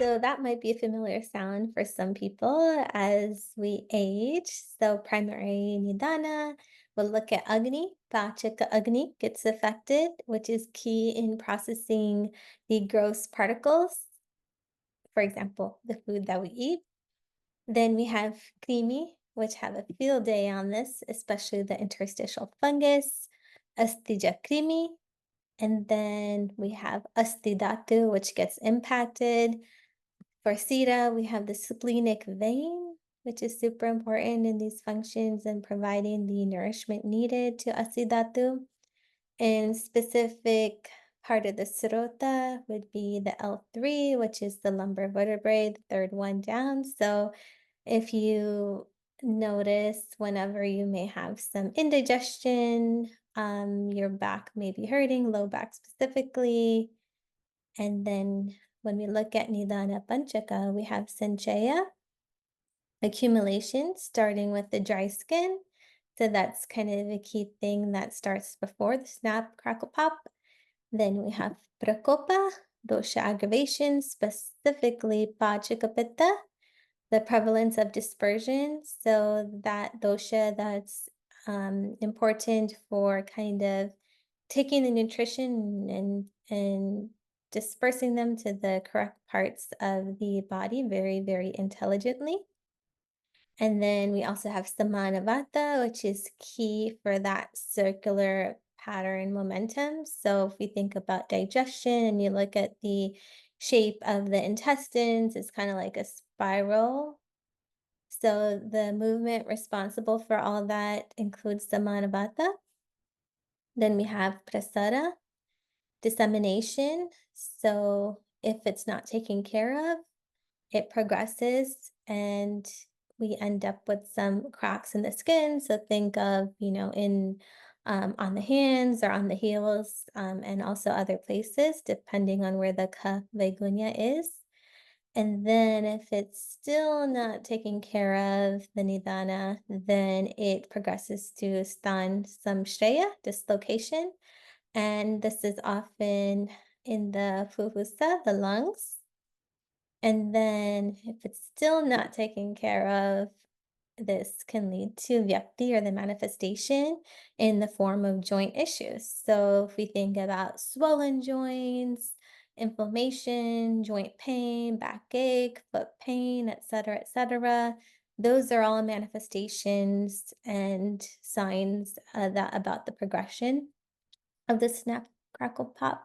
So that might be a familiar sound for some people as we age. So primary nidana, we'll look at Agni. Pachika Agni gets affected, which is key in processing the gross particles, for example, the food that we eat. Then we have Krimi, which have a field day on this, especially the interstitial fungus, Astija Krimi. And then we have Astidatu, which gets impacted. For Sita, we have the splenic vein, which is super important in these functions and providing the nourishment needed to Asidatu. And specific part of the Srota would be the L3, which is the lumbar vertebrae, the third one down. So if you notice whenever you may have some indigestion, your back may be hurting, low back specifically. And then when we look at Nidana Panchaka, we have Sanchaya, accumulation, starting with the dry skin. So that's kind of a key thing that starts before the snap, crackle, pop. Then we have Prakopa, dosha aggravation, specifically Pachaka Pitta, the prevalence of dispersion. So that dosha that's important for kind of taking the nutrition and dispersing them to the correct parts of the body very, very intelligently. And then we also have Samanavata, which is key for that circular pattern momentum. So if we think about digestion and you look at the shape of the intestines, it's kind of like a spiral. So the movement responsible for all that includes Samanavata. Then we have Prasara, dissemination. So if it's not taken care of, it progresses and we end up with some cracks in the skin. So think of, in on the hands or on the heels, and also other places, depending on where the ka vegunya is. And then if it's still not taken care of, the nidana, then it progresses to stan samshaya, dislocation. And this is often in the fufusa, the lungs. And then if it's still not taken care of, this can lead to vyakti or the manifestation in the form of joint issues. So if we think about swollen joints, inflammation, joint pain, backache, foot pain, etc., those are all manifestations and signs that about the progression of the snap, crackle, pop,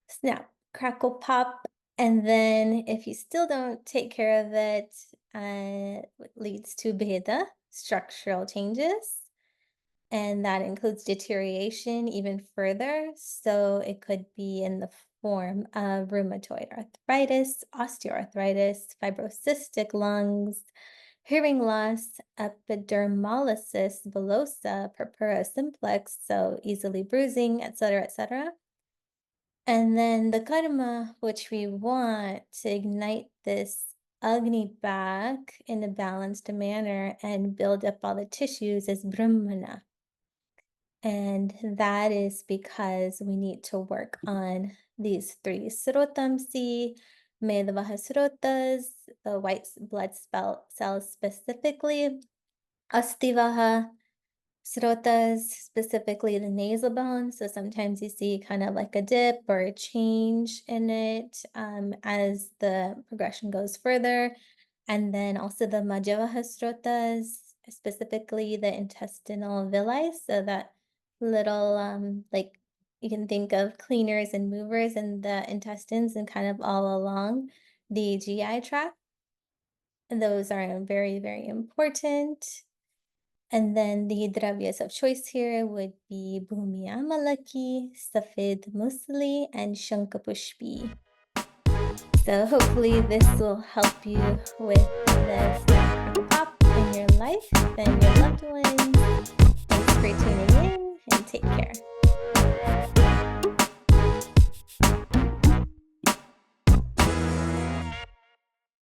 snap, crackle, pop. And then if you still don't take care of it, it leads to beta, structural changes. And that includes deterioration even further. So it could be in the form of rheumatoid arthritis, osteoarthritis, fibrocystic lungs, hearing loss, epidermolysis bullosa, purpura simplex, so easily bruising, etc. And then the karma, which we want to ignite this Agni back in a balanced manner and build up all the tissues, is Brahmana. And that is because we need to work on these three srotamsi, Medavaha srotas, the white blood cells specifically, Astivaha Srotas, specifically the nasal bone. So sometimes you see kind of like a dip or a change in it as the progression goes further. And then also the Majjavaha Srotas, specifically the intestinal villi. So that little, like you can think of cleaners and movers in the intestines and kind of all along the GI tract. And those are very, very important. And then the dravyas of choice here would be Bhumi Amalaki, Safed Musli, and Shankapushpi. So hopefully this will help you with this pop in your life and your loved ones. Thanks for tuning in and take care.